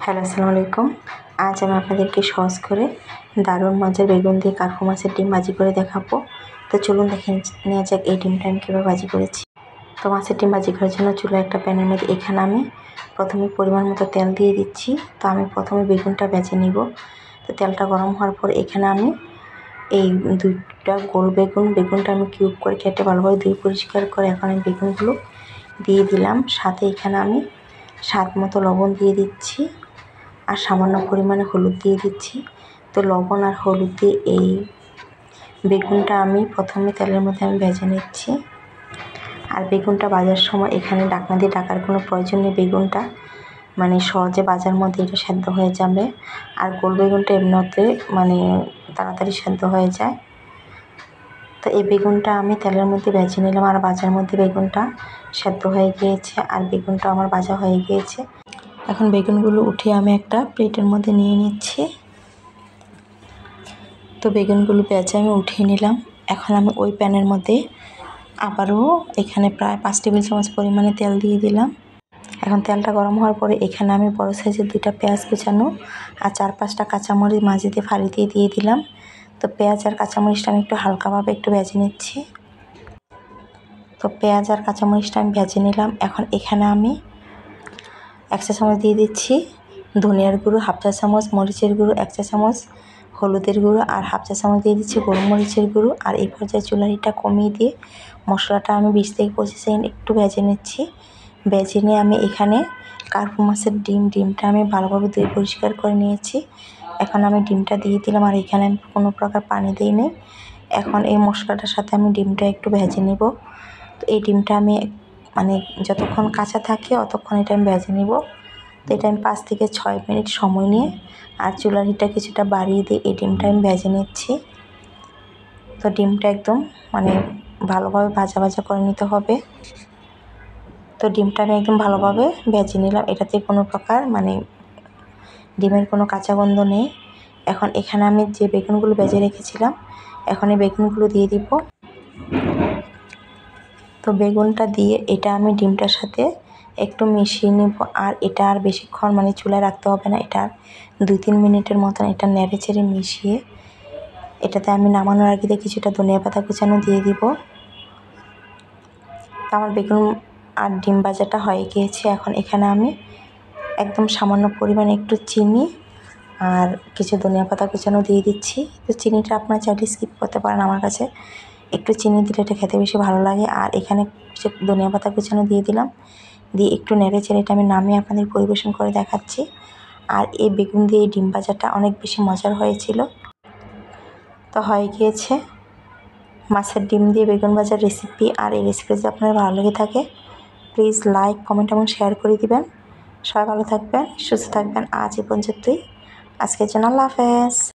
Hello, আসসালামু আলাইকুম। আজ আমি আপনাদেরকে সহজ করে দারুণ মজার বেগুন দিয়ে কার্পু মাছের ডিম ভাজি করে দেখাবো। তো চলুন দেখে নেওয়া যাক এই ডিমটা আমি কীভাবে ভাজি করেছি। তো মাছের ডিম ভাজি করার জন্য চুলায় একটা প্যানের মধ্যে এখানে আমি প্রথমে পরিমাণ মতো তেল দিয়ে দিচ্ছি। তো আমি প্রথমে বেগুনটা ভেজে নিব। তো তেলটা গরম হওয়ার পর এখানে আমি এই দুইটা গোল বেগুনটা আমি কিউব করে কেটে ভালোভাবে ধুয়ে পরিষ্কার করে এখন আমি বেগুনগুলো দিয়ে দিলাম। সাথে এখানে আমি স্বাদ মতো লবণ দিয়ে দিচ্ছি আর সামান্য পরিমাণে হলুদ দিয়ে দিচ্ছি। তো লবণ আর হলুদ দিয়ে এই বেগুনটা আমি প্রথমে তেলের মধ্যে আমি ভেজে নিচ্ছি। আর বেগুনটা ভাজার সময় এখানে ঢাকনা দিয়ে ঢাকার কোনো প্রয়োজন নেই। বেগুনটা সহজে ভাজার মধ্যে এটা সেদ্ধ হয়ে যাবে। আর গোল বেগুনটা এমনিতে তাড়াতাড়ি সেদ্ধ হয়ে যায়। তো এই বেগুনটা আমি তেলের মধ্যে ভেজে নিলাম আর ভাজার মধ্যে বেগুনটা সেদ্ধ হয়ে গিয়েছে আর বেগুনটা আমার ভাজা হয়ে গিয়েছে। এখন বেগুনগুলো উঠিয়ে আমি একটা প্লেটের মধ্যে নিয়ে নিচ্ছি। তো বেগুনগুলো ভেজে আমি উঠিয়ে নিলাম। এখন আমি ওই প্যানের মধ্যে আবারও এখানে প্রায় 5 টেবিল চামচ পরিমাণে তেল দিয়ে দিলাম। এখন তেলটা গরম হওয়ার পরে এখানে আমি বড় সাইজের 2টা পেঁয়াজ কুচানো আর 4-5টা কাঁচামরিচ মাঝে দিয়ে ফালি দিয়ে দিলাম। তো পেঁয়াজ আর কাঁচামরিচটা আমি একটু হালকাভাবে একটু ভেজে নিচ্ছি। তো পেঁয়াজ আর কাঁচামরিচটা আমি ভেজে নিলাম। এখন এখানে আমি 1 চা চামচ দিয়ে দিচ্ছি ধনিয়ার গুঁড়ো, 1/2 চা চামচ মরিচের গুঁড়ো, 1 চা চামচ হলুদের গুঁড়ো আর 1/2 চা চামচ দিয়ে দিচ্ছি গোলমরিচের গুঁড়ো। আর এই পর্যায়ে চুলাটা কমিয়ে দিয়ে মশলাটা আমি 20 থেকে 25 সেকেন্ড একটু ভেজে নিচ্ছি। ভেজে নিয়ে আমি এখানে কার্পু মাছের ডিমটা আমি ভালোভাবে ধুয়ে পরিষ্কার করে নিয়েছি। এখন আমি ডিমটা দিয়ে দিলাম আর এখানে আমি কোনো প্রকার পানি দিইনি। এখন এই মশলাটার সাথে আমি ডিমটা একটু ভেজে নিব। তো এই ডিমটা আমি যতক্ষণ কাঁচা থাকে ততক্ষণ এটা আমি ভেজে নিব। তো এটা আমি 5 থেকে 6 মিনিট সময় নিয়ে আর চুলার হিটটা কিছুটা বাড়িয়ে দিয়ে এই ডিমটা আমি ভেজে নিচ্ছি। তো ডিমটা একদম ভালোভাবে ভাজা করে নিতে হবে। তো ডিমটা আমি একদম ভালোভাবে ভেজে নিলাম। এটাতে কোনো প্রকার ডিমের কোনো কাঁচা গন্ধ নেই। এখন এখানে আমি যে বেগুনগুলো ভেজে রেখেছিলাম এখন এই বেগুনগুলো দিয়ে দিব। তো বেগুনটা দিয়ে এটা আমি ডিমটার সাথে একটু মিশিয়ে নেব। আর এটা আর বেশিক্ষণ চুলায় রাখতে হবে না। এটা 2-3 মিনিটের মতন এটা নেড়েচেড়ে মিশিয়ে এটাতে আমি নামানোর আগে কিছুটা ধনিয়া পাতা কুচানো দিয়ে দিব। তো আমার বেগুন আর ডিম ভাজাটা হয়ে গিয়েছে। এখন এখানে আমি একদম সামান্য পরিমাণে একটু চিনি আর কিছু ধনিয়া পাতা কুচানো দিয়ে দিচ্ছি। তো চিনিটা আপনারা চাইলে স্কিপ করতে পারেন। আমার কাছে একটু চিনি দিলে এটা খেতে বেশি ভালো লাগে। আর এখানে কিছু ধনিয়া পাতা কুচানো দিয়ে দিলাম। দিয়ে একটু নেড়েচেড়ে এটা আমি নামিয়ে আপনাদের পরিবেশন করে দেখাচ্ছি। আর এই বেগুন দিয়ে এই ডিম ভাজাটা অনেক বেশি মজার হয়েছিল। তো হয়ে গিয়েছে মাছের ডিম দিয়ে বেগুন ভাজার রেসিপি। আর এই রেসিপি যদি আপনার ভালো লেগে থাকে প্লিজ লাইক, কমেন্ট এবং শেয়ার করে দিবেন। সবাই ভালো থাকবেন, সুস্থ থাকবেন। আজ এই পর্যন্তই। আজকের জন্য আল্লাহ হাফেজ।